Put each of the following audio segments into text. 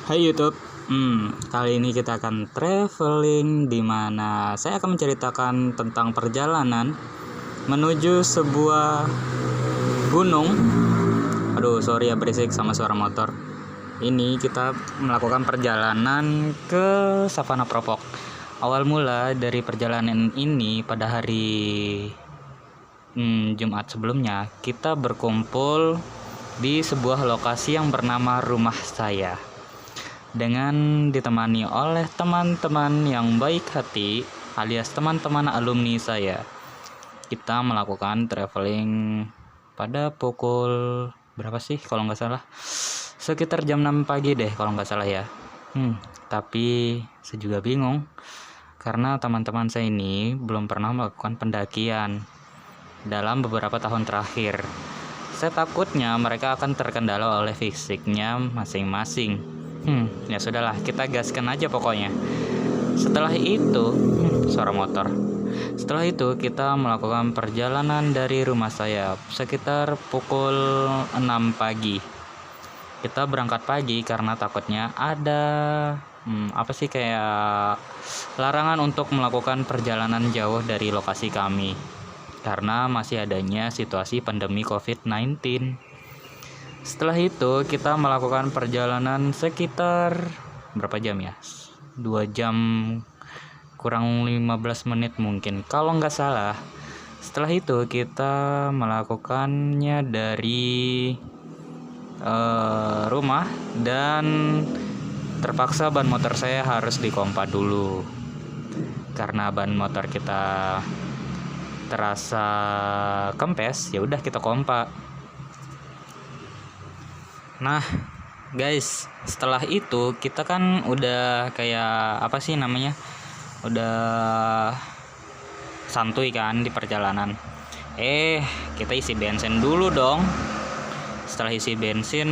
Hai YouTube. Kali ini kita akan traveling di mana saya akan menceritakan tentang perjalanan menuju sebuah gunung. Aduh, sorry ya berisik sama suara motor. Ini kita melakukan perjalanan ke Savana Propok. Awal mula dari perjalanan ini pada hari Jumat sebelumnya, kita berkumpul di sebuah lokasi yang bernama rumah saya, dengan ditemani oleh teman-teman yang baik hati alias teman-teman alumni saya. Kita melakukan traveling pada pukul berapa sih kalau nggak salah, sekitar jam 6 pagi deh kalau nggak salah ya. Tapi saya juga bingung karena teman-teman saya ini belum pernah melakukan pendakian dalam beberapa tahun terakhir. Saya takutnya mereka akan terkendala oleh fisiknya masing-masing. Ya sudahlah, kita gaskan aja pokoknya. Setelah itu, suara motor. Setelah itu kita melakukan perjalanan dari rumah saya sekitar pukul 6 pagi. Kita berangkat pagi karena takutnya ada kayak larangan untuk melakukan perjalanan jauh dari lokasi kami karena masih adanya situasi pandemi COVID-19. Setelah itu kita melakukan perjalanan sekitar berapa jam ya? 2 jam kurang 15 menit mungkin kalau nggak salah. Setelah itu kita melakukannya dari rumah, dan terpaksa ban motor saya harus dikompa dulu karena ban motor kita terasa kempes. Ya udah kita kompa. Nah guys, setelah itu kita kan udah kayak udah santuy kan di perjalanan. Kita isi bensin dulu dong. Setelah isi bensin,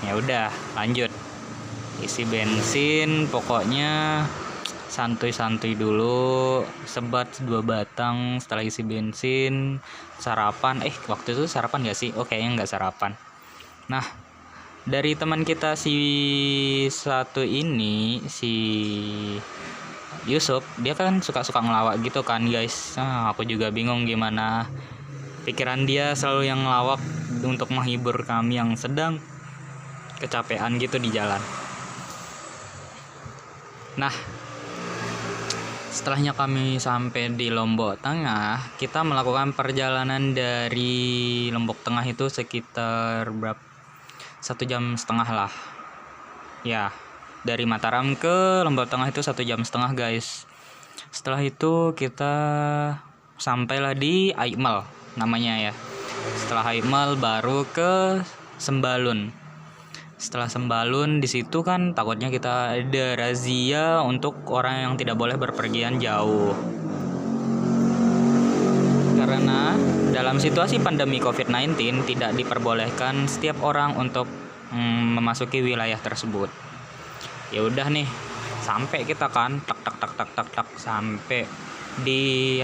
ya udah lanjut isi bensin. Pokoknya santuy dulu, sebat 2 batang. Setelah isi bensin, sarapan. Waktu itu sarapan gak sih? Kayaknya nggak sarapan. Nah, dari teman kita si satu ini, si Yusuf, dia kan suka ngelawak gitu kan guys. Aku juga bingung gimana pikiran dia, selalu yang ngelawak untuk menghibur kami yang sedang kecapean gitu di jalan. Nah, setelahnya kami sampai di Lombok Tengah, kita melakukan perjalanan dari Lombok Tengah itu sekitar 1,5 jam lah ya. Dari Mataram ke Lombok Tengah itu 1,5 jam guys. Setelah itu kita sampailah di Aikmal namanya ya. Setelah Aikmal baru ke Sembalun. Setelah Sembalun, di situ kan takutnya kita ada razia untuk orang yang tidak boleh berpergian jauh. Karena dalam situasi pandemi COVID-19 tidak diperbolehkan setiap orang untuk memasuki wilayah tersebut. Ya udah nih, sampai kita kan tak sampai di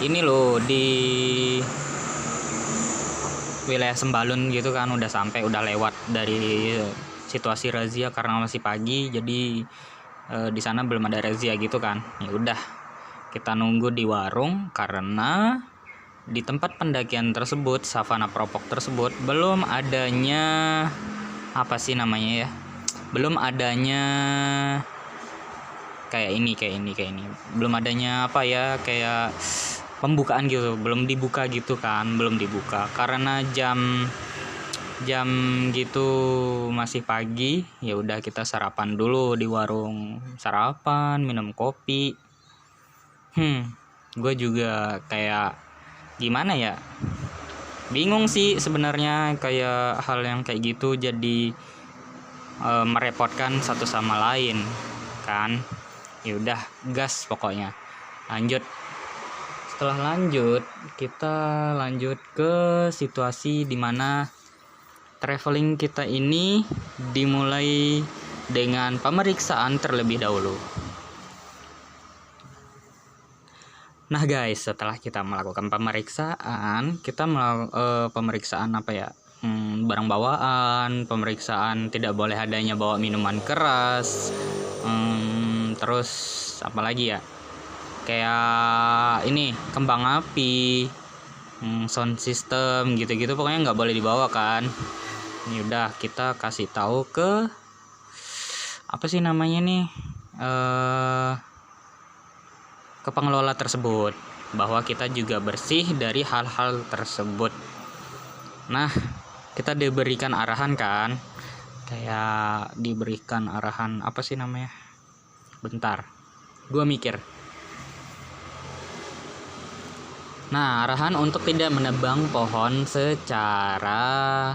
ini loh, di wilayah Sembalun gitu kan. Udah sampai, udah lewat dari situasi razia karena masih pagi, jadi di sana belum ada razia gitu kan. Ya udah, kita nunggu di warung karena di tempat pendakian tersebut, Savana Propok tersebut, belum adanya belum adanya kayak ini belum adanya kayak pembukaan gitu, belum dibuka gitu kan, belum dibuka karena jam gitu masih pagi. Ya udah, kita sarapan dulu di warung, sarapan, minum kopi. Gue juga kayak gimana ya, bingung sih sebenarnya, kayak hal yang kayak gitu jadi merepotkan satu sama lain kan. Ya udah, gas pokoknya, lanjut. Setelah lanjut, kita lanjut ke situasi dimana traveling kita ini dimulai dengan pemeriksaan terlebih dahulu. Nah guys, setelah kita melakukan pemeriksaan, kita pemeriksaan barang bawaan, pemeriksaan tidak boleh adanya bawa minuman keras, terus apa lagi ya, kayak ini kembang api, sound system gitu-gitu pokoknya nggak boleh dibawa kan. Ini udah kita kasih tahu ke apa sih namanya nih, ke pengelola tersebut bahwa kita juga bersih dari hal-hal tersebut. Nah, kita diberikan arahan kan, kayak diberikan arahan apa sih namanya, bentar gua mikir. Nah, arahan untuk tidak menebang pohon secara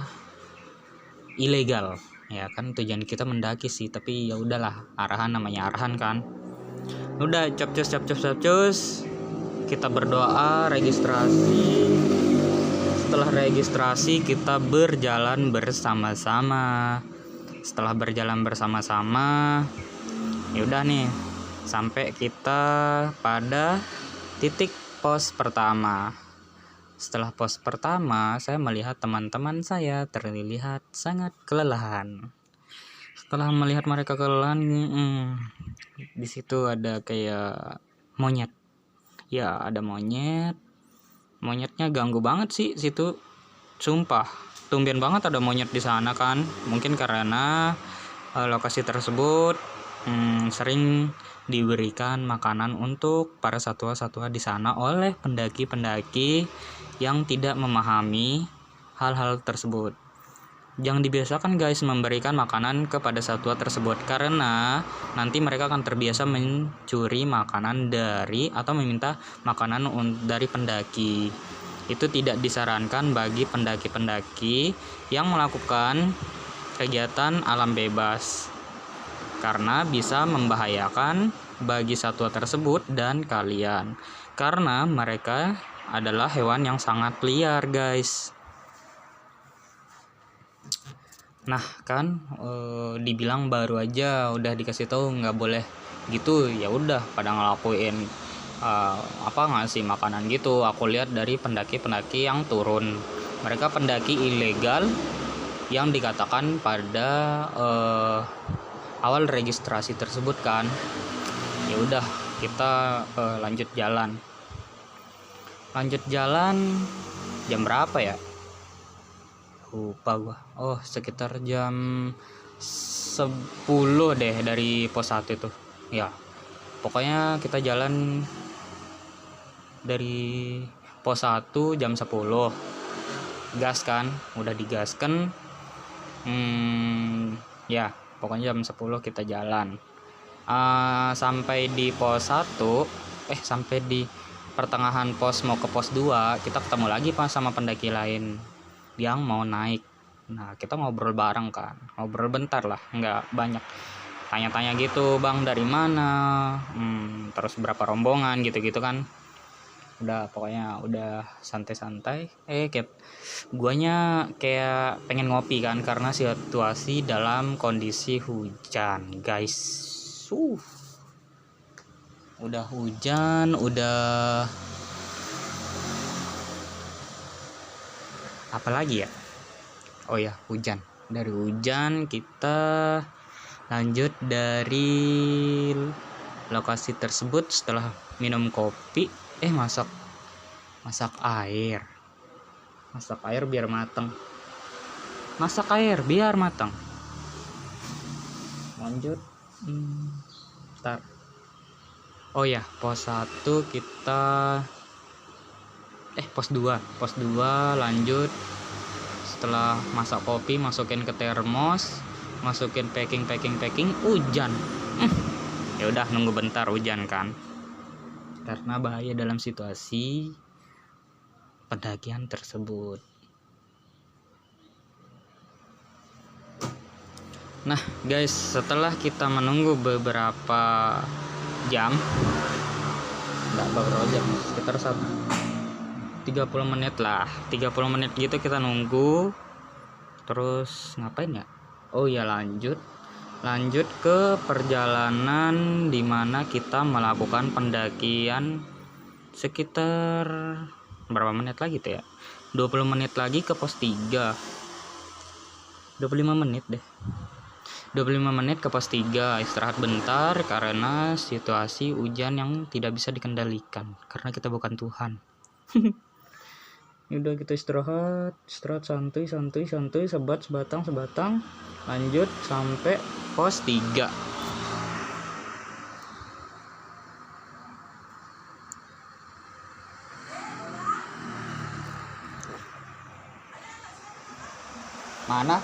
ilegal ya kan, tujuan kita mendaki sih, tapi ya udahlah, arahan namanya arahan kan. Udah capcus kita berdoa, registrasi. Setelah registrasi kita berjalan bersama-sama. Setelah berjalan bersama-sama, ya udah nih, sampai kita pada titik pos pertama. Setelah pos pertama, saya melihat teman-teman saya terlihat sangat kelelahan. Setelah melihat mereka kelelahan, di situ ada kayak monyet. Ya, ada monyet. Monyetnya ganggu banget sih situ. Sumpah, tumben banget ada monyet di sana kan. Mungkin karena lokasi tersebut sering diberikan makanan untuk para satwa-satwa di sana oleh pendaki-pendaki yang tidak memahami hal-hal tersebut. Jangan dibiasakan guys memberikan makanan kepada satwa tersebut, karena nanti mereka akan terbiasa mencuri makanan dari atau meminta makanan dari pendaki. Itu tidak disarankan bagi pendaki-pendaki yang melakukan kegiatan alam bebas, karena bisa membahayakan bagi satwa tersebut dan kalian, karena mereka adalah hewan yang sangat liar guys. Nah kan, dibilang baru aja udah dikasih tahu nggak boleh gitu, ya udah pada ngelakuin ngasih makanan gitu. Aku lihat dari pendaki-pendaki yang turun, mereka pendaki ilegal yang dikatakan pada awal registrasi tersebut kan. Ya udah kita lanjut jalan jam berapa ya, lupa gua. Oh, sekitar jam 10 deh dari pos 1 itu ya. Pokoknya kita jalan dari pos 1 jam 10, gas kan, udah digaskan. Ya pokoknya jam 10 kita jalan sampai di pos 1, sampai di pertengahan pos mau ke pos 2, kita ketemu lagi pas sama pendaki lain yang mau naik. Nah, kita ngobrol bareng kan, ngobrol bentar lah, nggak banyak, tanya-tanya gitu, bang dari mana, terus berapa rombongan gitu-gitu kan. Udah pokoknya udah santai-santai. Guanya kayak pengen ngopi kan, karena situasi dalam kondisi hujan guys. Udah hujan, udah apalagi ya, oh ya hujan. Dari hujan kita lanjut dari lokasi tersebut. Setelah minum kopi, masak air biar mateng. Lanjut ntar. Oh ya, pos 1 kita pos 2 lanjut. Setelah masak kopi, masukin ke termos, masukin packing, hujan. Ya udah nunggu bentar, hujan kan, karena bahaya dalam situasi pendakian tersebut. Nah guys, setelah kita menunggu beberapa jam, sekitar 30 menit lah, 30 menit gitu kita nunggu. Terus ngapain ya, oh ya lanjut ke perjalanan dimana kita melakukan pendakian sekitar berapa menit lagi tuh ya, 20 menit lagi ke pos 3. 25 menit deh. 25 menit ke pos 3, istirahat bentar karena situasi hujan yang tidak bisa dikendalikan karena kita bukan Tuhan. Udah kita istirahat santuy, sebatang, lanjut sampai pos 3. Mana?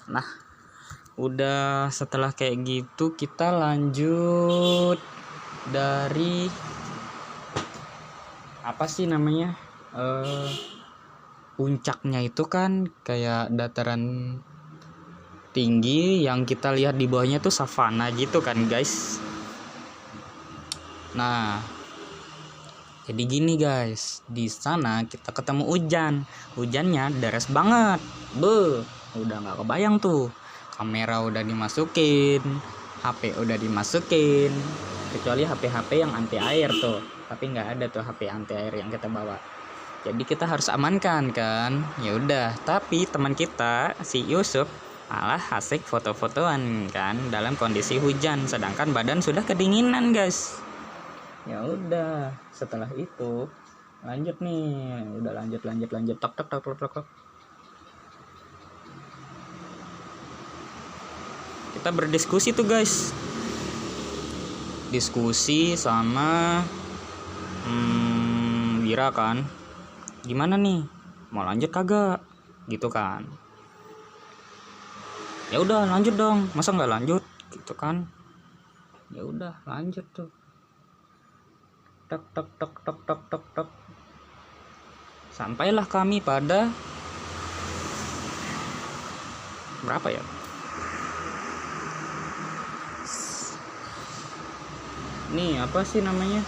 Nah, udah setelah kayak gitu kita lanjut dari apa sih namanya, puncaknya itu kan kayak dataran tinggi yang kita lihat di bawahnya tuh savana gitu kan guys. Nah, jadi gini guys, di sana kita ketemu hujannya deras banget. Udah nggak kebayang tuh, kamera udah dimasukin, HP udah dimasukin, kecuali HP yang anti air tuh, tapi nggak ada tuh HP anti air yang kita bawa. Jadi kita harus amankan kan. Ya udah, tapi teman kita si Yusuf malah asik foto-fotoan kan dalam kondisi hujan, sedangkan badan sudah kedinginan guys. Ya udah, setelah itu lanjut nih, udah lanjut tok. Kita berdiskusi tuh guys, diskusi sama Wira kan, gimana nih, mau lanjut kagak gitu kan. Ya udah lanjut dong, masa nggak lanjut gitu kan. Ya udah lanjut tuh, tok. Sampailah kami pada berapa ya, nih apa sih namanya,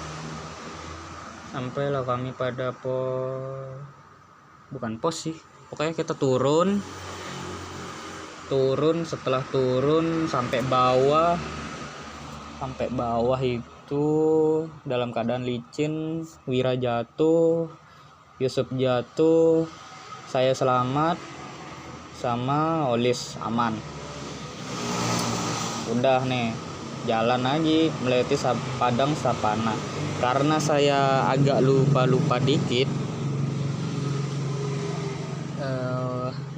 sampailah kami pada bukan pos sih, pokoknya kita turun. Setelah turun sampai bawah itu dalam keadaan licin. Wira jatuh, Yusuf jatuh, saya selamat, sama Olis aman. Udah nih, jalan lagi melewati padang savana. Karena saya agak lupa dikit,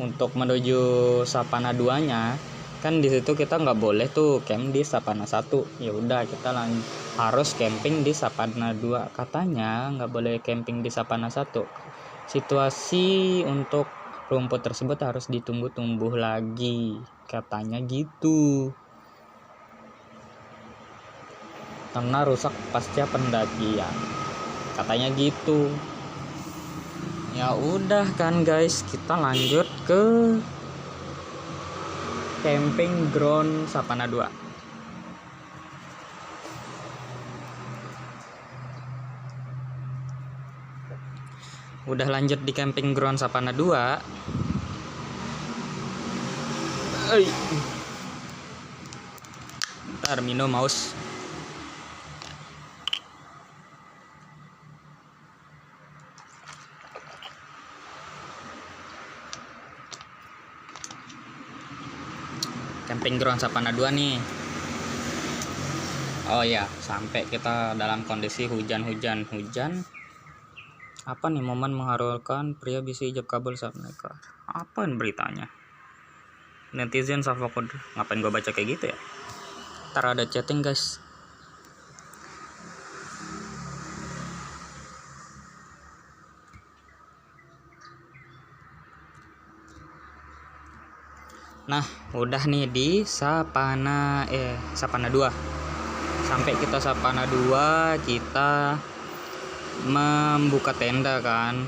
untuk menuju savana 2-nya kan di situ kita nggak boleh tuh camp di savana 1. Ya udah kita harus camping di savana 2. Katanya nggak boleh camping di savana 1. Situasi untuk rumput tersebut harus ditunggu tumbuh lagi, katanya gitu, karena rusak pasca pendakian, katanya gitu. Ya udah kan guys, kita lanjut ke camping ground savana 2. Udah lanjut di camping ground savana 2. Ntar minum mouse. Camping ground savana 2 nih. Oh ya, sampai kita dalam kondisi hujan. Apa nih, momen mengharukan pria bisa ijab kabul saat menikah. Apa beritanya? Netizen Savokod, ngapain gue baca kayak gitu ya? Ntar ada chatting guys. Nah, udah nih di savana 2. Sampai kita savana 2, kita membuka tenda kan.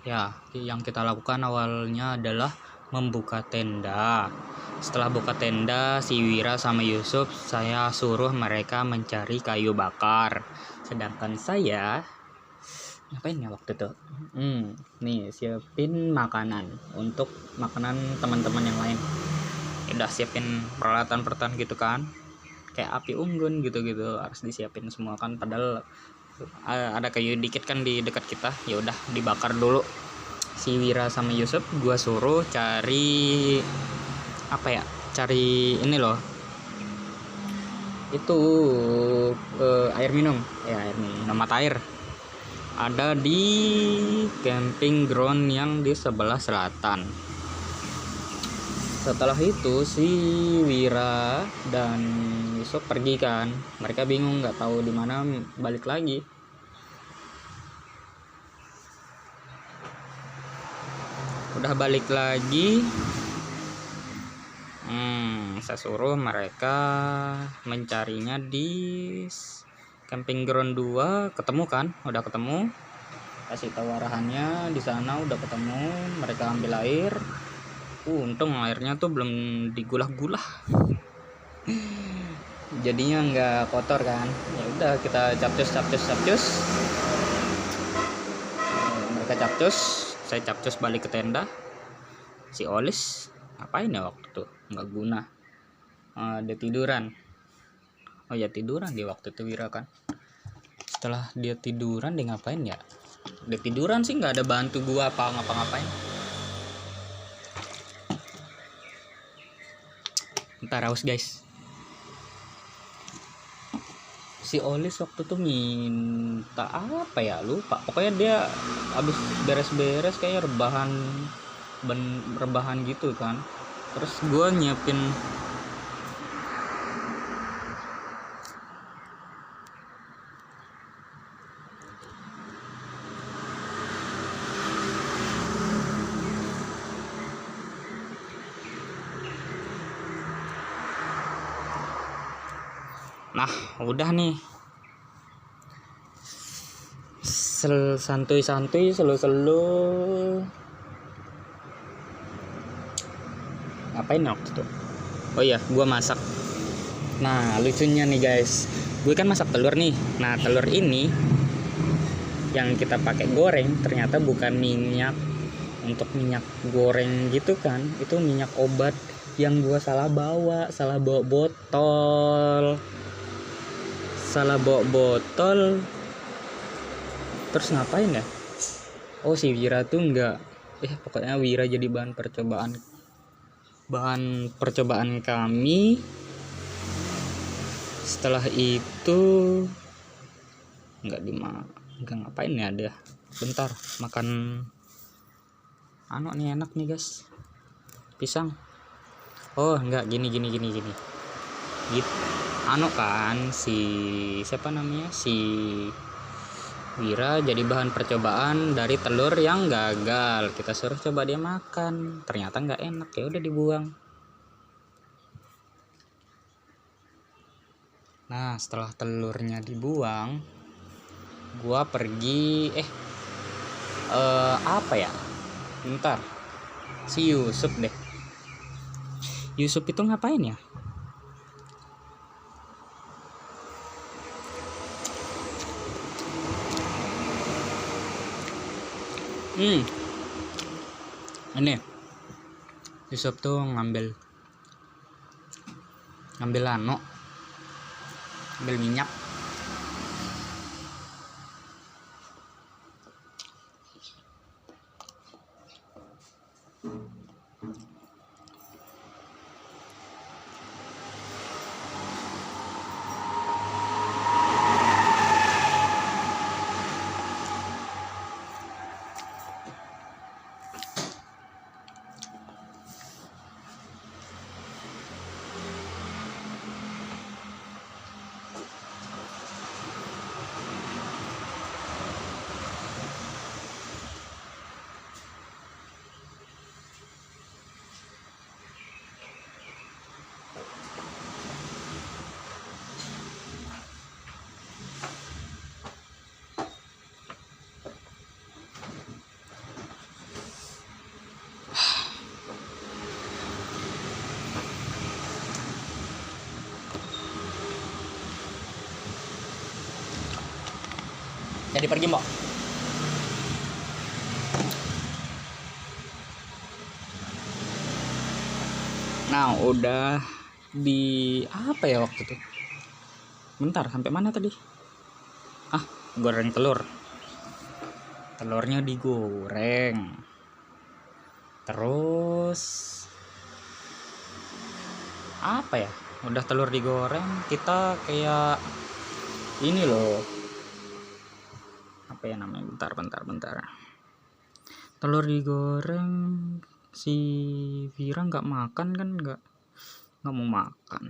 Ya, yang kita lakukan awalnya adalah membuka tenda. Setelah buka tenda, si Wira sama Yusuf saya suruh mereka mencari kayu bakar. Sedangkan saya ngapain ya waktu itu? Nih siapin makanan untuk makanan teman-teman yang lain. Udah siapin peralatan gitu kan, kayak api unggun gitu harus disiapin semua kan. Padahal ada kayu dikit kan di dekat kita, ya udah dibakar dulu. Si Wira sama Yusuf gua suruh cari cari ini loh, itu air minum mata air. Ada di camping ground yang di sebelah selatan. Setelah itu si Wira dan Yusuf pergi kan, mereka bingung nggak tahu di mana balik lagi. Udah balik lagi, saya suruh mereka mencarinya di camping ground 2. Ketemu kan, udah ketemu, kasih tahu arahannya di sana, udah ketemu. Mereka ambil air, untung airnya tuh belum digulah-gulah jadinya nggak kotor kan. Ya udah kita capcus. Mereka capcus, saya capcus balik ke tenda. Si Olis ngapain ya waktu itu, nggak guna. Dia tiduran. Oh ya, tiduran di waktu itu Wira kan. Setelah dia tiduran, dia ngapain ya? Dia tiduran sih, nggak ada bantu gua apa ngapa-ngapain. Ntar haus guys. Si Olis waktu itu minta apa ya, lupa. Pokoknya dia habis beres-beres kayak rebahan gitu kan. Terus gua nyiapin Nah, udah nih. Santuy-santuy, selo-selo. Ngapain waktu itu? Oh iya, gua masak. Nah, lucunya nih guys, gue kan masak telur nih. Nah, telur ini yang kita pakai goreng ternyata bukan minyak untuk minyak goreng gitu kan. Itu minyak obat yang gua salah bawa botol. Terus ngapain ya? Oh, si Wira tuh pokoknya Wira jadi bahan percobaan kami. Setelah itu nggak ngapain ya dia. Bentar, makan nih enak nih guys, pisang. Oh enggak, gini gitu. Kan si Wira jadi bahan percobaan dari telur yang gagal. Kita suruh coba dia makan, ternyata nggak enak, ya udah dibuang. Nah, setelah telurnya dibuang, gua pergi bentar, si Yusuf itu ngapain ya? Ini Yusuf tuh ngambil minyak. Jadi pergi, Mbok. Nah, udah di apa ya waktu itu? Bentar, sampai mana tadi? Goreng telur. Telurnya digoreng. Terus apa ya? Udah telur digoreng, kita kayak ini loh. Apa ya namanya? Bentar. Telur digoreng, si Vira nggak makan kan, nggak mau makan.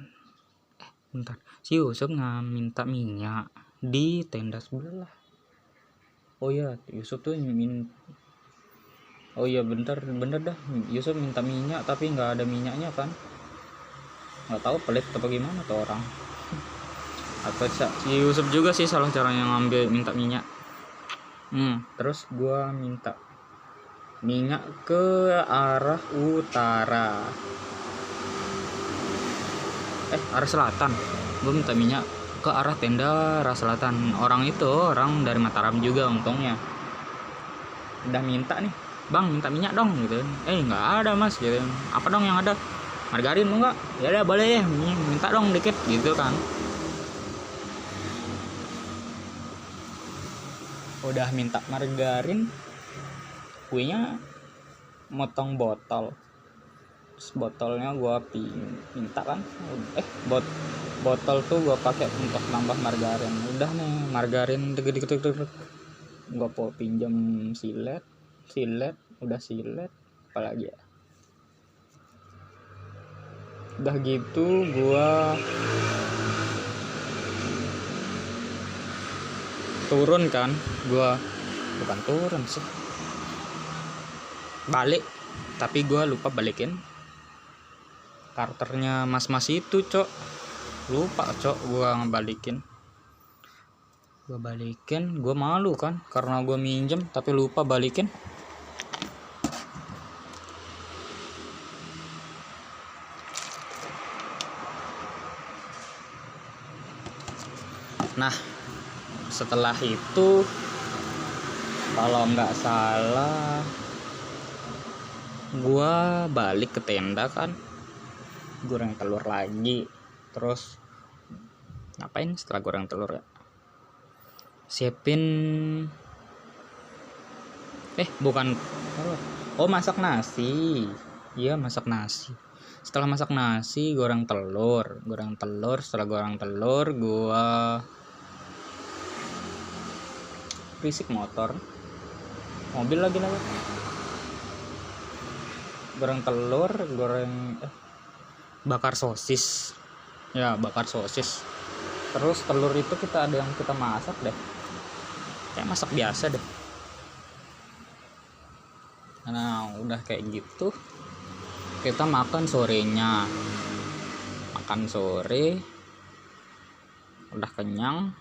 Bentar, si Yusuf nggak minta minyak di tenda sebelah. Oh iya, Yusuf tuh oh iya bener dah, Yusuf minta minyak tapi nggak ada minyaknya kan. Nggak tahu pelit apa gimana tuh orang. Atau si Yusuf juga sih salah caranya ngambil minta minyak. Terus gua minta minyak ke arah utara, arah selatan. Gue minta minyak ke arah tenda arah selatan. Orang dari Mataram juga untungnya. Udah minta nih, bang minta minyak dong gitu. Nggak ada mas gitu. Apa dong yang ada? Margarin mau nggak? Ya udah boleh ya, minta dong dikit gitu kan. Udah minta margarin, kuenya motong botol. Terus botolnya gua minta kan, botol tuh gua pakai untuk nambah margarin. Udah nih margarin deg-deg gua pinjam silet, udah silet apalagi ya. Udah gitu gua turun kan, bukan turun sih, balik, tapi gue lupa balikin karternya mas itu, Cok. Lupa, Cok, gue ngebalikin. Gue malu kan karena gue minjem tapi lupa balikin. Nah, setelah itu kalau nggak salah gua balik ke tenda kan, goreng telur lagi. Terus ngapain setelah goreng telur ya? Siapin masak nasi. Iya, masak nasi. Setelah masak nasi, goreng telur. Setelah goreng telur gua berisik mobil lagi lewat. Goreng telur, bakar sosis. Terus telur itu kita masak deh, kayak masak biasa deh. Nah udah kayak gitu kita makan sore, udah kenyang.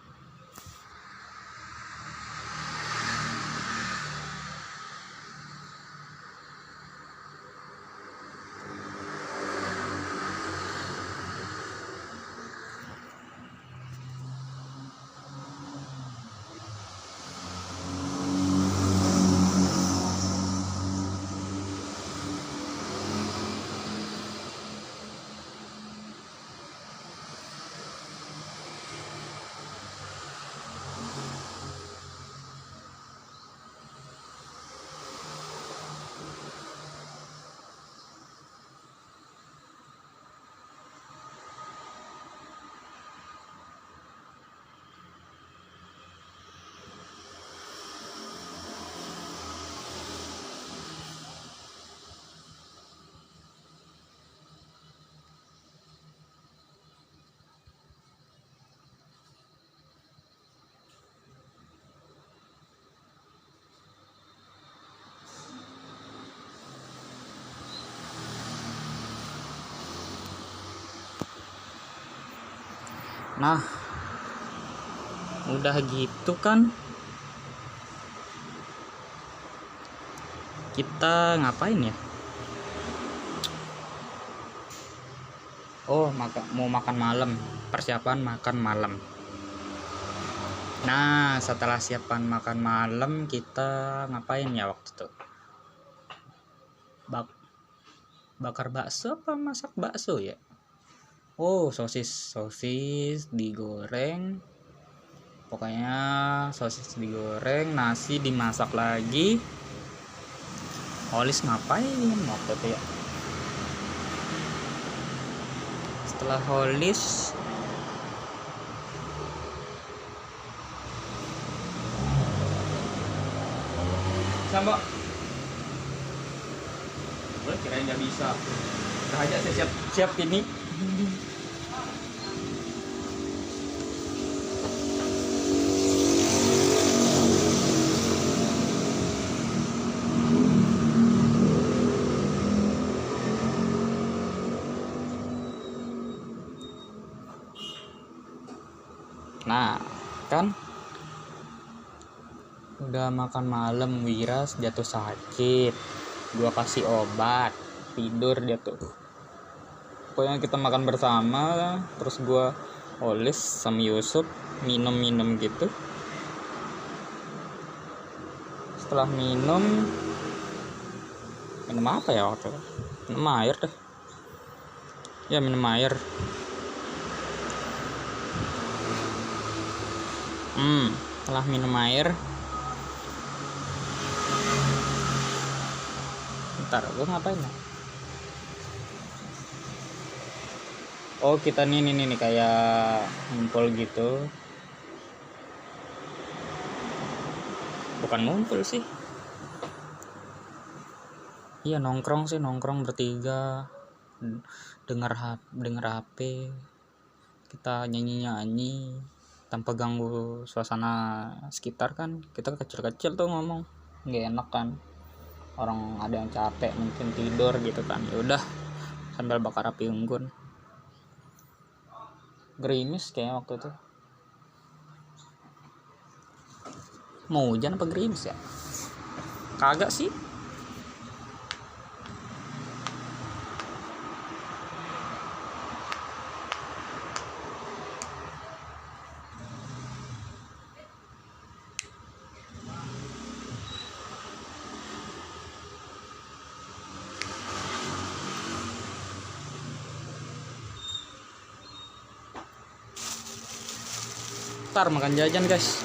Nah udah gitu kan kita ngapain ya? Mau makan malam, persiapan makan malam. Nah, setelah siapkan makan malam, kita ngapain ya waktu itu? Bakar bakso apa masak bakso ya? Oh, sosis digoreng. Pokoknya sosis digoreng, nasi dimasak lagi. Olis ngapain waktu itu ya? Setelah Olis sama gue kirain nggak bisa. Udah aja saya siap ini. Nah, kan udah makan malam, Wiras jatuh sakit, gua kasih obat, tidur dia tuh. Pokoknya kita makan bersama, terus gua Olis sama Yusuf minum gitu. Setelah minum apa ya waktu itu? Minum air deh. Ya minum air. Setelah minum air, ntar gue ngapain ya? Oh, kita nih kayak ngumpul gitu. Bukan ngumpul sih. Iya, nongkrong bertiga, denger HP, kita nyanyi tanpa ganggu suasana sekitar. Kan kita kecil tuh ngomong nggak enak kan, orang ada yang capek mungkin tidur gitu kan. Ya udah, sambil bakar api unggun. Gerimis kayak waktu itu. Mau hujan apa gerimis ya? Kagak sih. Ntar makan jajan guys.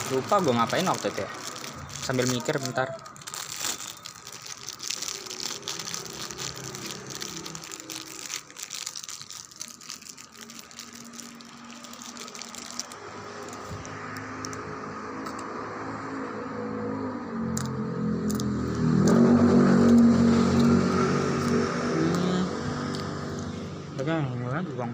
Lupa gue ngapain waktu itu ya. Sambil mikir bentar. Bagaimana bang?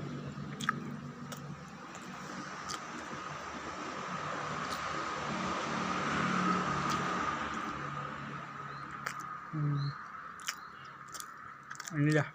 Ini dah.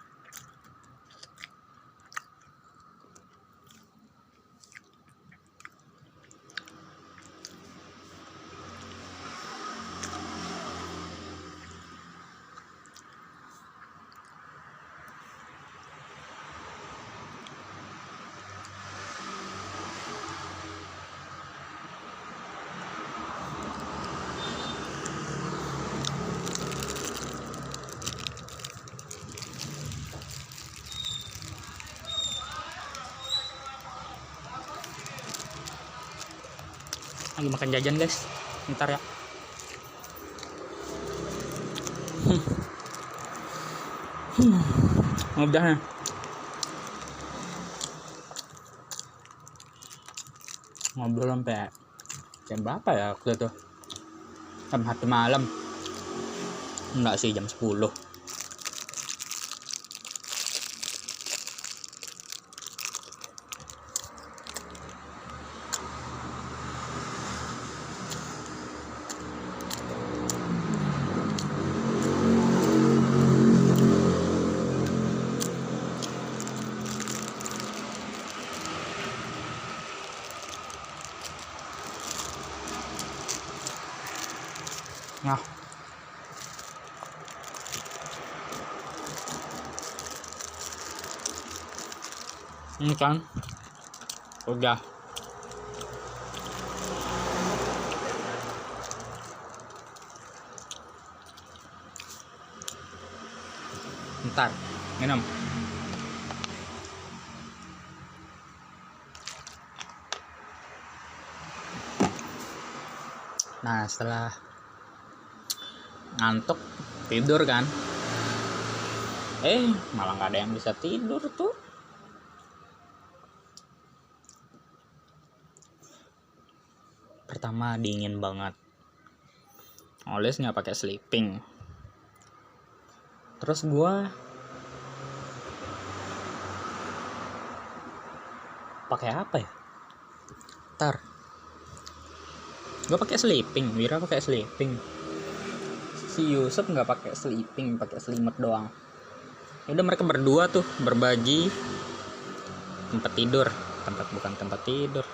Lagi makan jajan guys, bentar ya. Udah nih. Ngobrol sampai jam berapa ya waktu itu? Jam 1 malam. Enggak sih, jam 10. Nah, ini kan udah Tar, minum. Nah, setelah ngantuk tidur kan, malah nggak ada yang bisa tidur tuh. Pertama dingin banget, Oles nggak pakai sleeping. Terus gua pakai apa ya? Tar, gua pakai sleeping, Wira pakai sleeping, si Yusuf nggak pakai sleeping, pakai selimut doang. Udah mereka berdua tuh berbagi tempat tidur, bukan tempat tidur,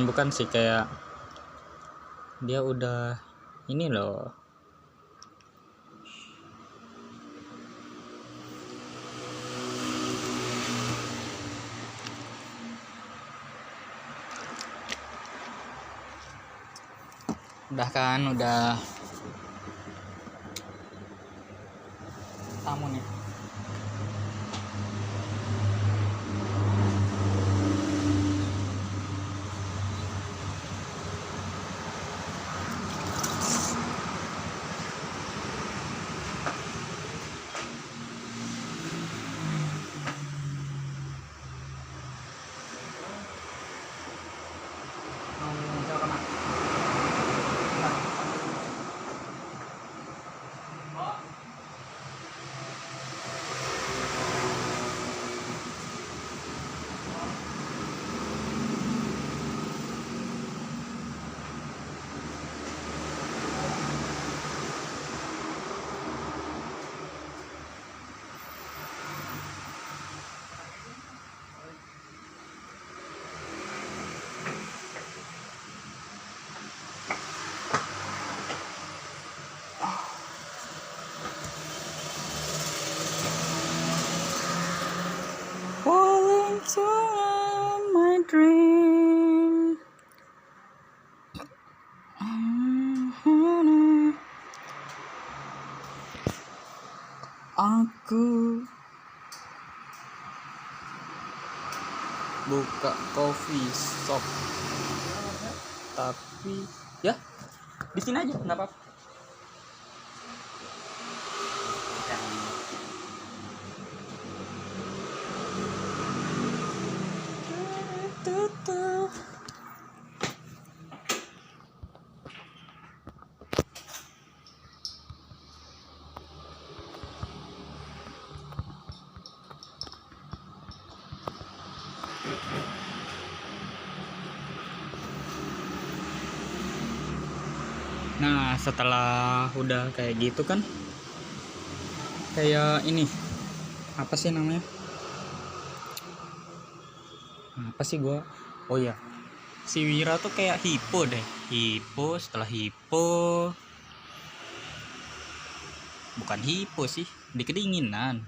bukan sih, kayak dia udah ini loh, udah tamu nih. Falling to my dream. Aku buka coffee shop, tapi ya di sini aja nggak apa-apa. Nah, setelah udah kayak gitu kan, kayak ini apa sih namanya, apa sih gua, oh ya, si Wira tuh kayak hipo deh, setelah hipo, bukan hipo sih, di kedinginan,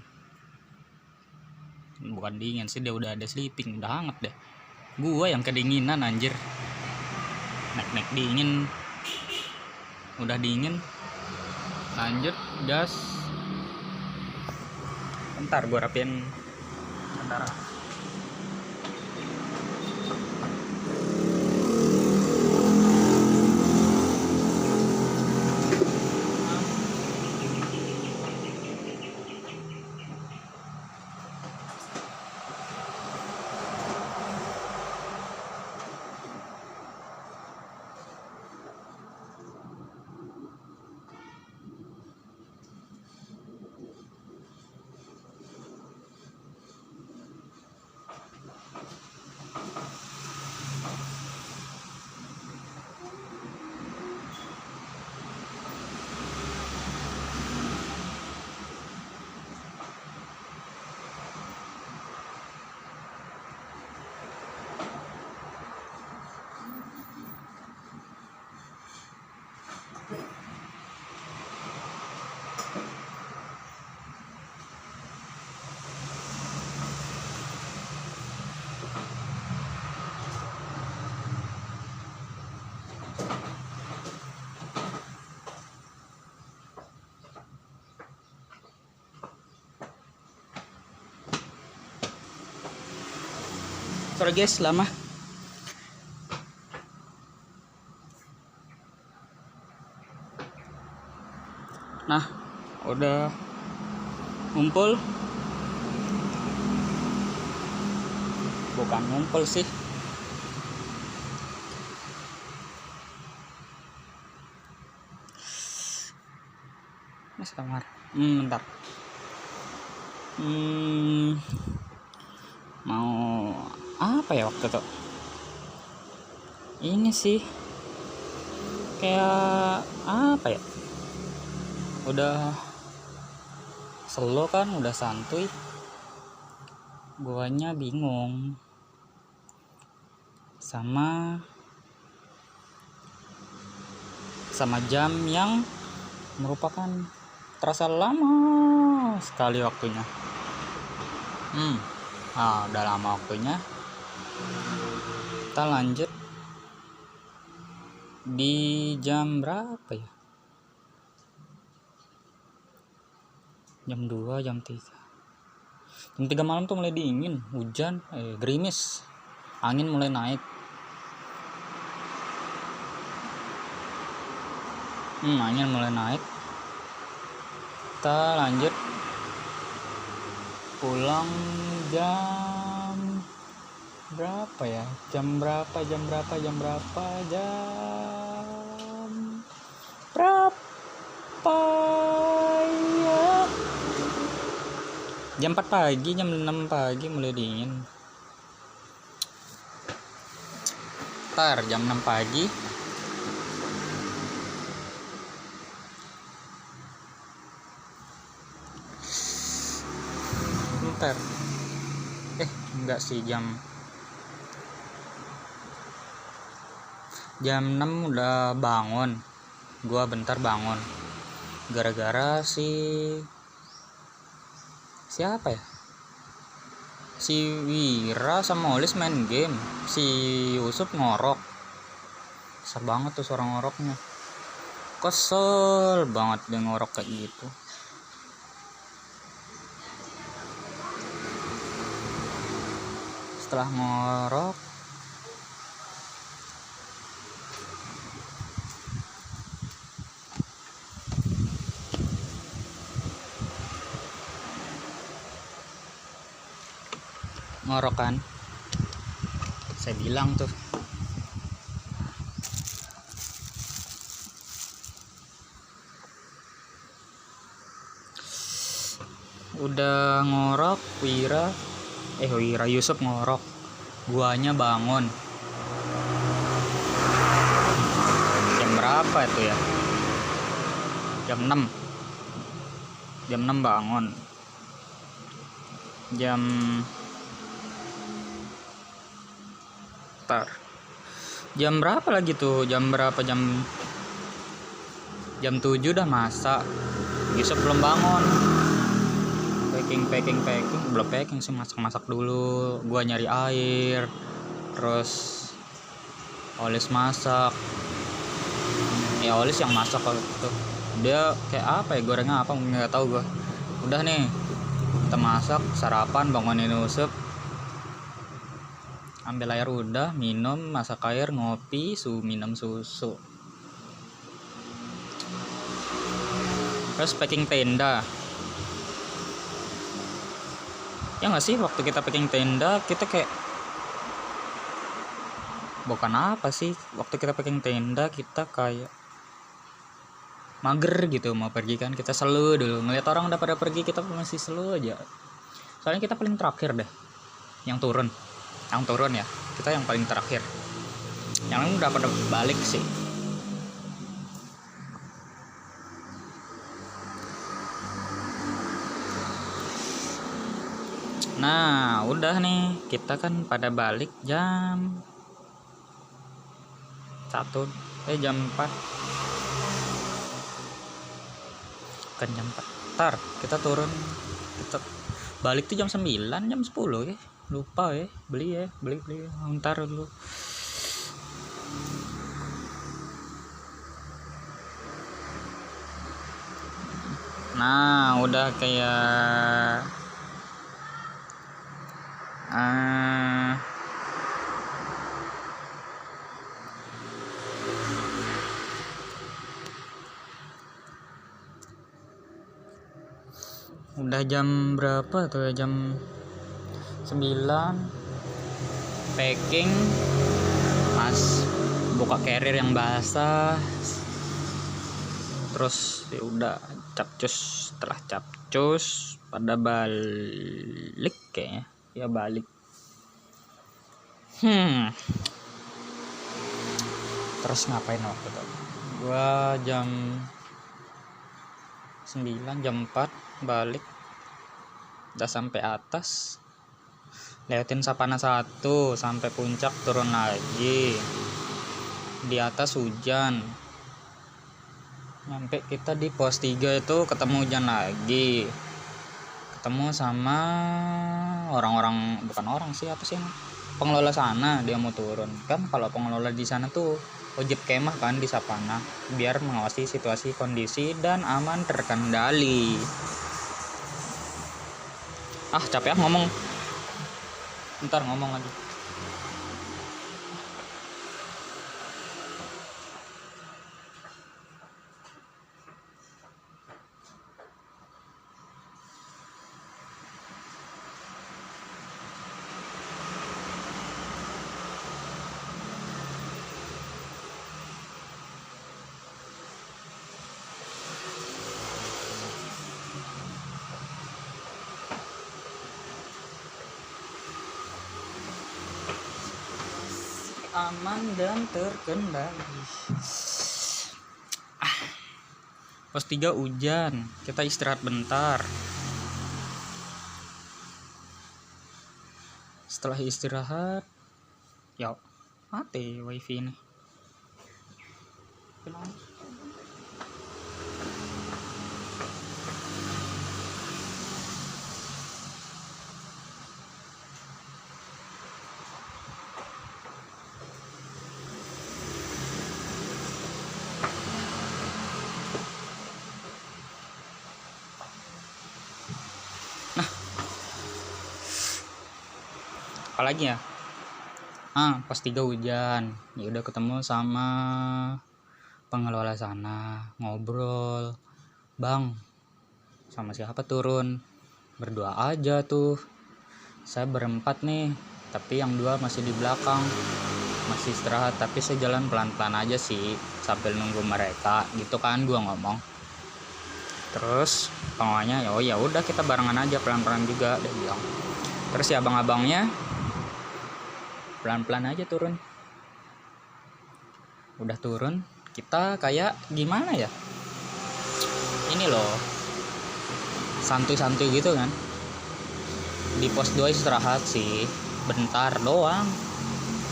bukan dingin sih, dia udah ada sleeping, udah hangat deh. Gua yang kedinginan anjir, nek dingin, udah dingin, lanjut gas. Bentar gua rapiin bentar. Sorry guys, lama. Nah, udah ngumpul. Bukan ngumpul sih. Mas kamar. Bentar. Mau apa ya waktu itu? Ini sih kayak apa ya? Udah slow kan, udah santuy. Guanya bingung sama jam yang merupakan terasa lama sekali waktunya. Udah lama waktunya. Kita lanjut di jam berapa ya? Jam 2, jam 3. Jam 3 malam tuh mulai dingin, hujan, gerimis, angin mulai naik. Angin mulai naik. Kita lanjut pulang jam berapa ya? Jam berapa ya? Jam 4 pagi, jam 6 pagi mulai dingin. Jam 6 pagi. Enggak sih, jam 6 udah bangun. Gua bentar bangun gara-gara siapa ya, si Wira sama Olis main game. Si Yusuf ngorok. Besar banget tuh suara ngoroknya. Kesel banget dia ngorok kayak gitu. Setelah ngorok, kan, saya bilang tuh, udah ngorok. Wira Yusuf ngorok, guanya bangun. Jam berapa itu ya? Jam 6 bangun. Jam berapa lagi tuh? Jam 7 udah masak. Yusuf belum bangun. Belum packing sih, masak dulu. Gua nyari air, terus Olis masak. Ya Olis yang masak kalau gitu. Dia kayak apa ya, gorengnya apa nggak tahu gua. Udah nih, kita masak, sarapan, bangunin Yusuf, ambil air udah, minum, masak air, ngopi, minum susu. Terus packing tenda. Ya nggak sih, waktu kita packing tenda kita kayak bukan apa sih, waktu kita packing tenda kita kayak mager gitu mau pergi kan. Kita slow dulu, ngeliat orang udah pada pergi kita masih slow aja. Soalnya kita paling terakhir deh yang turun ya, kita yang paling terakhir. Yang lain udah pada balik sih. Nah udah nih, kita kan pada balik jam 4. Kan jam 4. Kita turun, kita balik tuh jam 9, jam 10 ya. Lupa ya, beli ntar dulu. Nah udah kayak Udah jam berapa tuh ya? Jam 9. Packing, pas buka carrier yang basah, terus ya udah capcus. Setelah capcus pada balik kayaknya, ya balik. Terus ngapain waktu itu? Gua jam 9, jam 4 balik, udah sampai atas, lewatin Sapana 1 sampai puncak, turun lagi. Di atas hujan, sampai kita di pos 3 itu ketemu hujan lagi, ketemu sama orang-orang, bukan orang sih, apa sih, pengelola sana. Dia mau turun kan, kalau pengelola di sana tuh wajib kemah kan di Sapana, biar mengawasi situasi kondisi dan aman terkendali. Capek ngomong, ntar ngomong lagi. Aman dan terkendali. Pos 3 hujan, kita istirahat bentar. Setelah istirahat, ya mati wifi ini. Apalagi ya? Pas 3 hujan. Ya udah ketemu sama pengelola sana, ngobrol. Bang, sama siapa turun? Berdua aja tuh. Saya berempat nih, tapi yang 2 masih di belakang, masih istirahat. Tapi saya jalan pelan-pelan aja sih sambil nunggu mereka, gitu kan gua ngomong. Terus pengelolanya ya udah kita barengan aja pelan-pelan juga, dia bilang. Terus ya abang-abangnya pelan-pelan aja turun. Udah turun, kita kayak gimana ya, ini loh, santuy-santuy gitu kan. Di pos 2 istirahat sih bentar doang,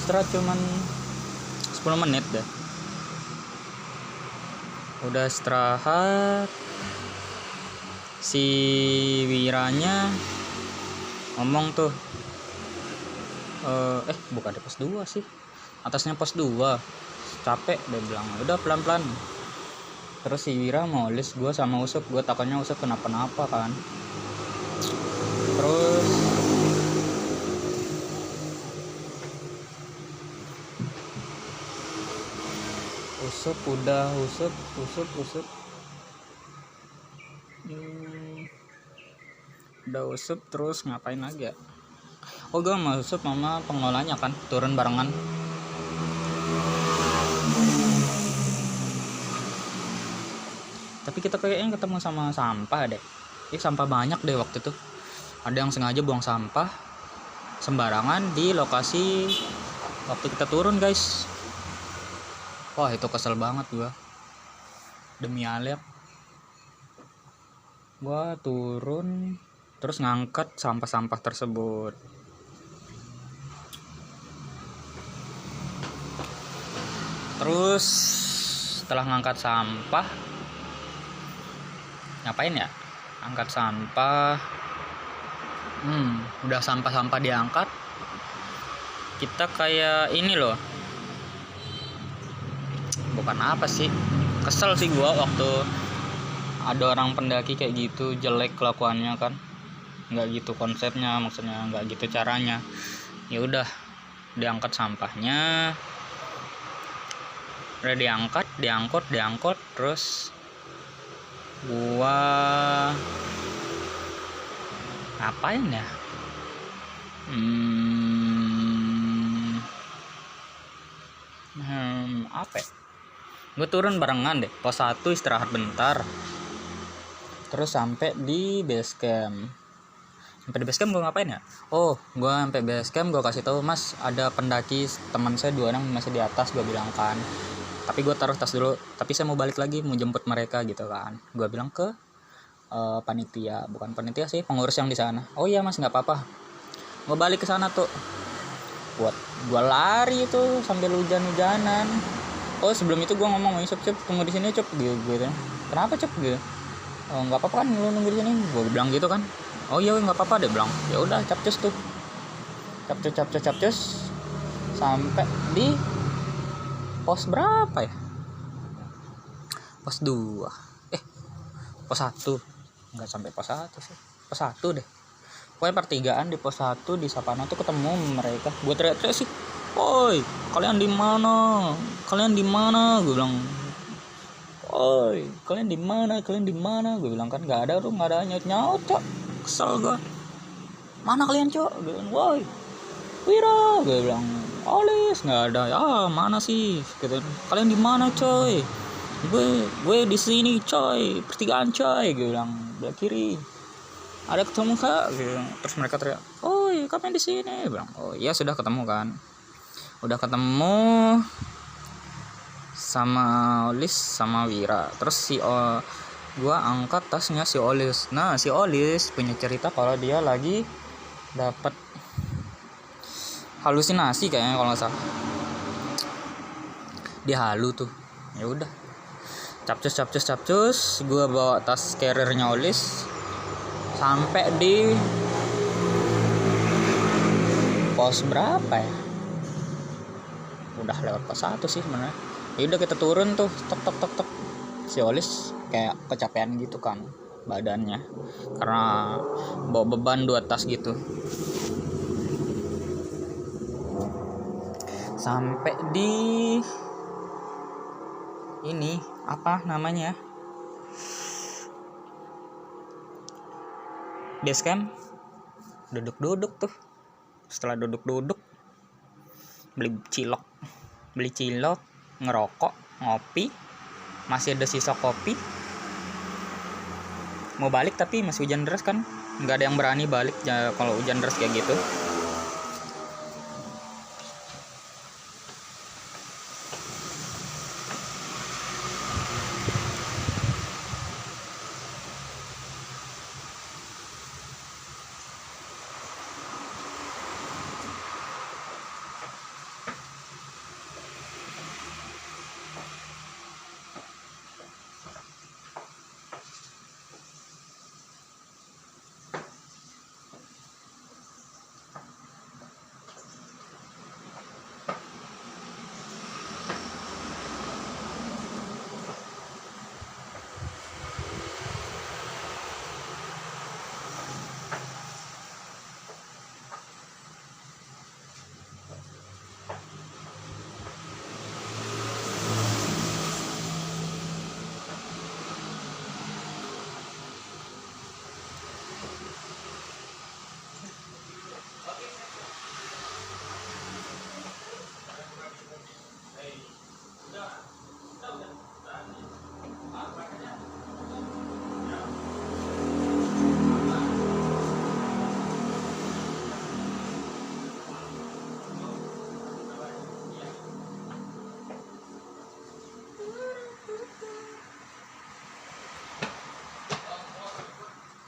istirahat cuman 10 menit deh. Udah istirahat, si Wiranya ngomong tuh, bukan di pos 2 sih, atasnya pos 2, capek, dia bilang udah pelan-pelan. Terus si Wira mau list gue sama Usup, gue takutnya Usup kenapa-napa kan. Terus Usup udah Usup, terus ngapain lagi ya? Gue sama Usup sama pengelolanya kan turun barengan. Tapi kita kayaknya ketemu sama sampah deh. Sampah banyak deh waktu itu. Ada yang sengaja buang sampah sembarangan di lokasi waktu kita turun, guys. Wah, itu kesel banget gua. Demi Alep. Gua turun terus ngangkat sampah-sampah tersebut. Terus setelah ngangkat sampah, ngapain ya? Angkat sampah. Udah sampah-sampah diangkat, kita kayak ini loh, bukan apa sih, kesel sih gua waktu ada orang pendaki kayak gitu, jelek kelakuannya kan. Nggak gitu konsepnya, maksudnya nggak gitu caranya. Ya udah diangkat sampahnya, udah diangkut, terus gua Ngapain ya? Apa ya? Gue turun barengan deh, pos 1 istirahat bentar, terus sampai di base camp. Sampai di base camp gue ngapain ya? Oh, gue sampai base camp gue kasih tahu, Mas ada pendaki teman saya 2 orang masih di atas, gue bilang kan. Tapi gue taruh tas dulu, tapi saya mau balik lagi mau jemput mereka gitu kan. Gue bilang ke panitia, bukan panitia sih, pengurus yang di sana. Oh iya Mas, nggak apa-apa. Gue balik ke sana tuh. Gue lari tuh sambil hujan-hujanan. Oh sebelum itu gue ngomong, Cep tunggu di sini Cep gitu. Kenapa Cep gitu? Oh nggak apa-apa kan lu nunggu di sini, gue bilang gitu kan. Oh iya nggak apa-apa deh, bilang. Ya udah capcus tuh, capcus sampai di pos berapa ya? Pos 2 pos 1 nggak sampai pos 1 sih, pos 1 deh. Pokoknya pertigaan di pos 1 di Sapana tuh ketemu mereka. Gue teriak-teriak sih, "Oi, kalian di mana? Kalian di mana?" Gue bilang. "Oi, kalian di mana? Kalian di mana?" Gue bilang kan, "Enggak ada tuh, enggak ada nyaut-nyaut, Cok." Kesel gue. "Mana kalian, Cok?" Gue bilang, "Woi, Wira." Gue bilang, "Olis." Enggak ada. "Ah, mana sih?" Gitu. "Kalian di mana, coy?" Gue di sini, coy. Pertigaan, coy. Gue bilang, "Belah kiri." "Ada ketemu Kak?" Gitu. Terus mereka teriak, "Oh iya kami di sini." Bilang, "Oh iya sudah ketemu kan?" Udah ketemu sama Olis sama Wira. Terus gua angkat tasnya si Olis. Nah si Olis punya cerita kalau dia lagi dapat halusinasi kayaknya kalau nggak salah. Dia halu tuh. Ya udah. Capcus. Gua bawa tas carriernya Olis sampai di pos berapa ya? Udah lewat pos 1 sih sebenarnya. Ya udah kita turun tuh, tok. Si Olis kayak kecapean gitu kan badannya karena bawa beban 2 tas gitu. Sampai di ini apa namanya? Base camp. Duduk tuh. Setelah duduk beli cilok, ngerokok, ngopi, masih ada sisa kopi. Mau balik tapi masih hujan deras kan, nggak ada yang berani balik ya kalau hujan deras kayak gitu.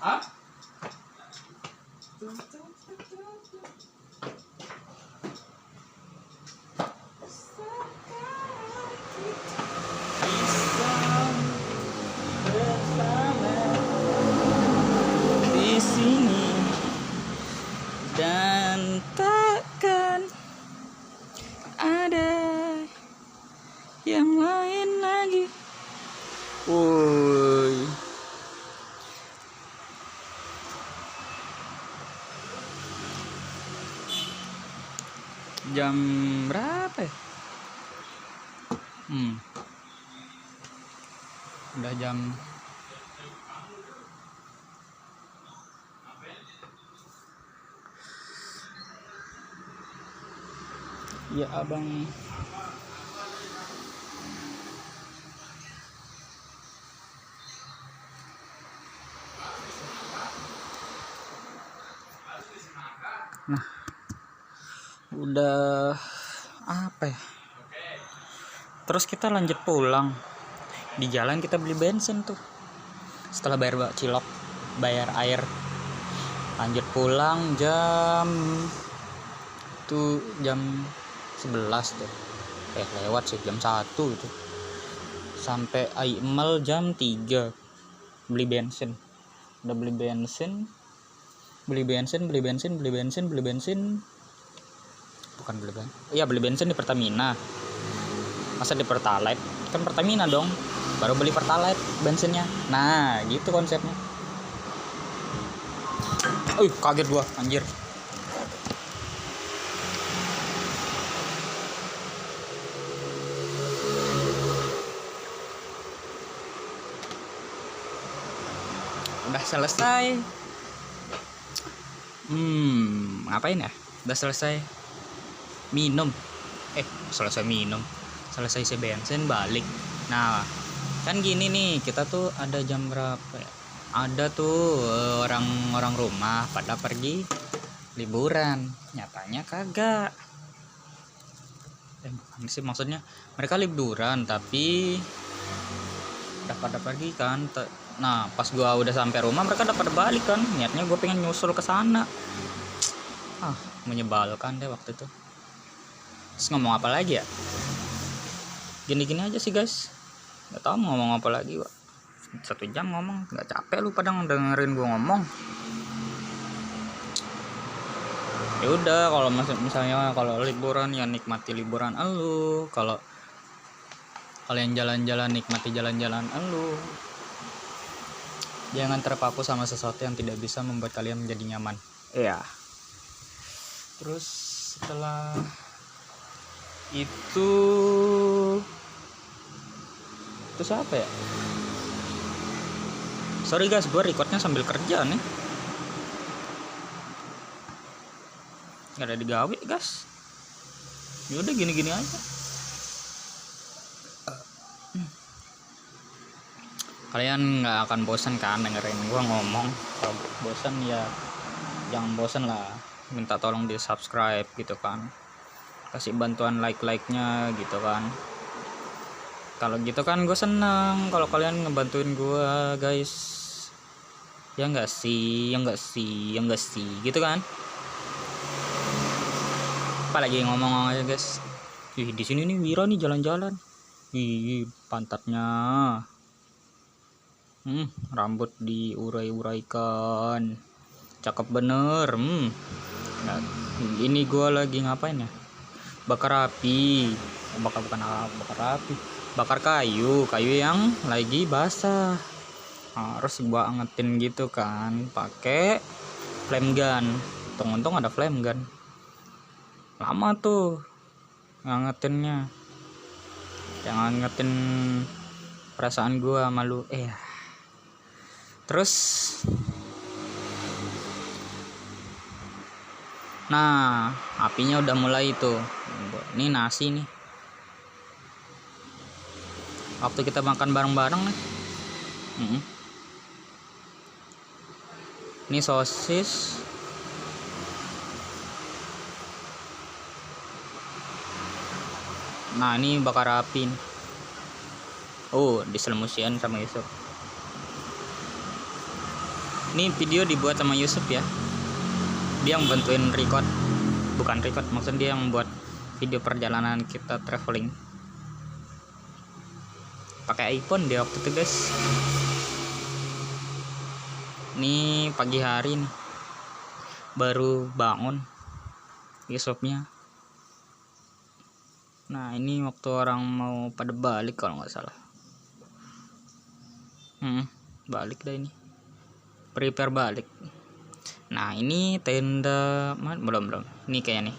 Hah? Di sini dan takkan ada yang lain lagi. Woi. Jam berapa ya? Udah jam Ya abang. Nah, udah apa ya? Terus kita lanjut pulang. Di jalan kita beli bensin tuh. Setelah bayar cilok, bayar air, lanjut pulang jam 11 tuh. Lewat sih jam 1 itu. Sampai Aimel jam 3 beli bensin. Udah beli bensin. Bukan beli bensin. Iya, beli bensin di Pertamina. Masa di Pertalite? Kan Pertamina dong. Baru beli Pertalite bensinnya. Nah, gitu konsepnya. Kaget gua, anjir. Udah selesai. Ngapain ya? Udah selesai minum. Selesai isi bensin, balik. Nah, kan gini nih, kita tuh ada jam berapa ya? Ada tuh orang rumah pada pergi liburan. Nyatanya kagak. Bukan sih, maksudnya mereka liburan tapi udah pada pergi kan. Nah, pas gua udah sampai rumah mereka udah pada balik kan. Niatnya gua pengen nyusul ke sana. Menyebalkan deh waktu itu. Terus ngomong apa lagi ya? Gini-gini aja sih guys. Gak tau mau ngomong apa lagi, Pak. 1 jam ngomong, gak capek lu pada dengerin gua ngomong. Ya udah, kalau misalnya kalau liburan ya nikmati liburan elu. Kalau kalian jalan-jalan, nikmati jalan-jalan elu. Jangan terpaku sama sesuatu yang tidak bisa membuat kalian menjadi nyaman. Iya. Terus setelah itu siapa ya? Sorry guys, gue recordnya sambil kerja nih. Gak ada digawe guys. Yaudah gini-gini aja. Kalian gak akan bosan kan dengerin gue ngomong. Kalau bosan ya jangan bosan lah. Minta tolong di subscribe gitu kan. Kasih bantuan like-nya gitu kan. Kalau gitu kan gue seneng kalau kalian ngebantuin gue guys. Ya enggak sih gitu kan. Apalagi ngomong aja guys. Di sini nih Wira nih jalan-jalan. Pantatnya. Rambut diurai-uraikan. Cakep bener. Nah, ini gue lagi ngapain ya? Bakar api. Bakar kayu yang lagi basah. Harus gua angetin gitu kan pakai flame gun. Untung ada flame gun. Lama tuh ngangetinnya. Jangan ngangetin perasaan gua malu. Terus nah, apinya udah mulai tuh. Ini nasi nih. Waktu kita makan bareng-bareng nih. Ini sosis. Nah, ini bakar api. Diselemusian sama Yusuf. Ini video dibuat sama Yusuf ya. Dia yang bantuin record. Bukan record, maksudnya dia yang buat video perjalanan kita traveling. Pakai iPhone dia waktu itu guys. Ini pagi hari nih. Baru bangun Yusufnya. Nah, ini waktu orang mau pada balik kalau nggak salah. Balik dah ini. Prepare balik. Nah, ini tenda belum. Ini kayak nih.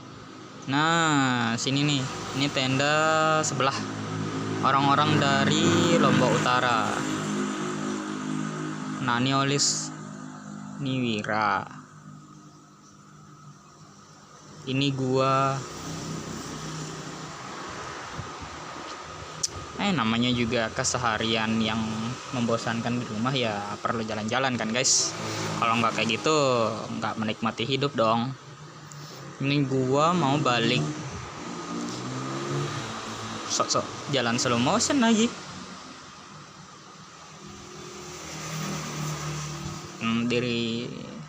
Nah, sini nih. Ini tenda sebelah orang-orang dari Lombok Utara. Nah, ini Olis, ini Wira, ini gua, Namanya juga keseharian yang membosankan di rumah, ya perlu jalan-jalan kan guys. Kalau nggak kayak gitu nggak menikmati hidup dong. Ini gua mau balik, sok-sok jalan slow motion lagi.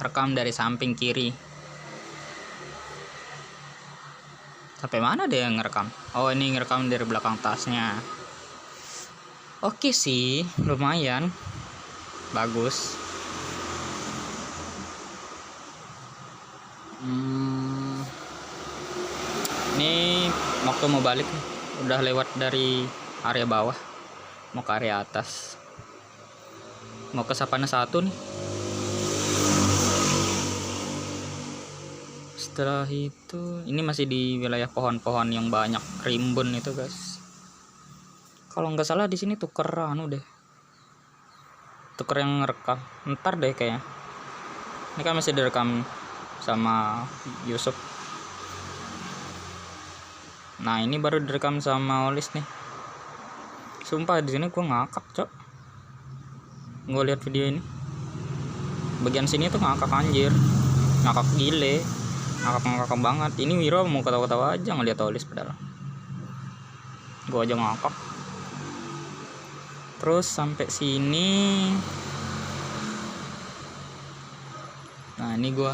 Rekam dari samping kiri. Sampai mana dia ngerekam? Oh, ini ngerekam dari belakang tasnya. Oke sih, lumayan bagus. Ini waktu mau balik udah lewat dari area bawah mau ke area atas, mau ke Sapana 1 nih. Setelah itu ini masih di wilayah pohon-pohon yang banyak rimbun itu guys. Kalau nggak salah di sini tuker yang rekam ntar deh kayaknya. Ini kan masih direkam sama Yusuf. Nah ini baru direkam sama Olis nih. Sumpah di sini gue ngakak cok. Gue lihat video ini, bagian sini tuh ngakak anjir, ngakak gile, ngakak banget. Ini Wiro mau ketawa-ketawa aja ngeliat Olis, padahal gue aja ngakak. Terus sampai sini. Nah ini gue,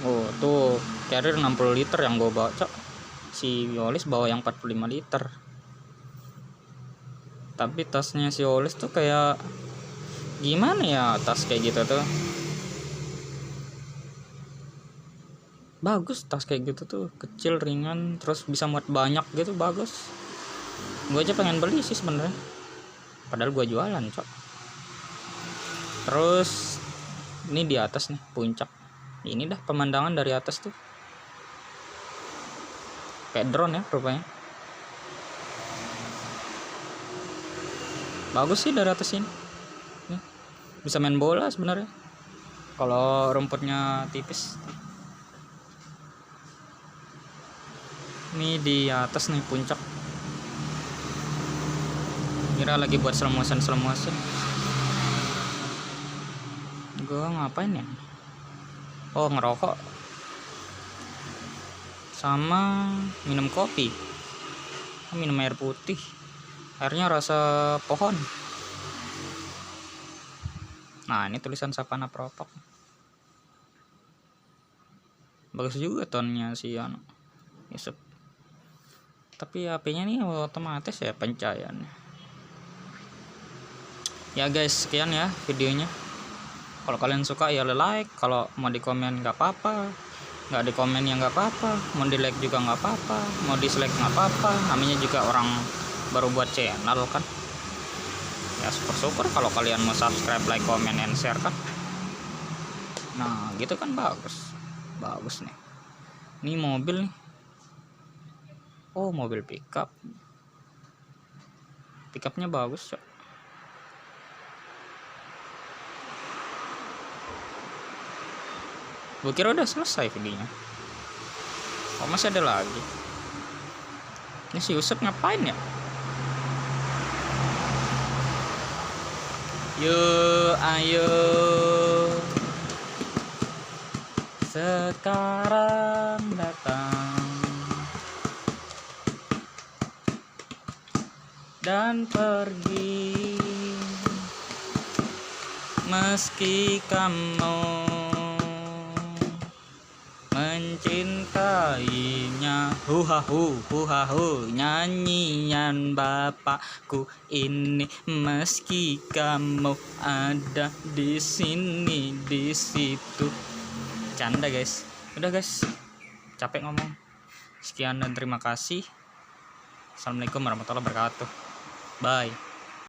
oh tuh carrier 60 liter yang gue bawa cok. Si Olis bawa yang 45 liter. Tapi tasnya si Olis tuh kayak gimana ya, tas kayak gitu tuh bagus. Tas kayak gitu tuh kecil, ringan, terus bisa muat banyak gitu, bagus. Gue aja pengen beli sih sebenarnya, padahal gue jualan cok. Terus ini di atas nih puncak. Ini dah pemandangan dari atas tuh kayak drone ya rupanya. Bagus sih dari atas ini. Nih, bisa main bola sebenarnya kalau rumputnya tipis. Ini di atas nih puncak. Kira lagi buat slow motion. Gue ngapain ya? Oh, ngerokok sama minum kopi, minum air putih, airnya rasa pohon. Nah ini tulisan Sapana Propak, bagus juga tonnya si Yusuf. Tapi HP-nya nih otomatis ya pencahayaannya. Ya guys, sekian ya videonya. Kalau kalian suka ya like, kalau mau di komen nggak apa-apa, nggak di komen ya nggak apa-apa, mau di like juga nggak apa-apa, mau dislike nggak apa-apa. Namanya juga orang baru buat channel kan. Ya syukur-syukur kalau kalian mau subscribe, like, comment, and share kan. Nah gitu kan bagus nih. Ini mobil nih. Oh, mobil pickupnya bagus cok. Gue kira udah selesai videonya. Oh masih ada lagi. Ini si Yusuf ngapain ya? Yuk ayo sekarang datang dan pergi, meski kamu mencintainya. Huhahu nyanyian bapakku ini, meski kamu ada di sini di situ. Canda guys. Udah guys, capek ngomong. Sekian dan terima kasih. Assalamualaikum warahmatullahi wabarakatuh. Bye.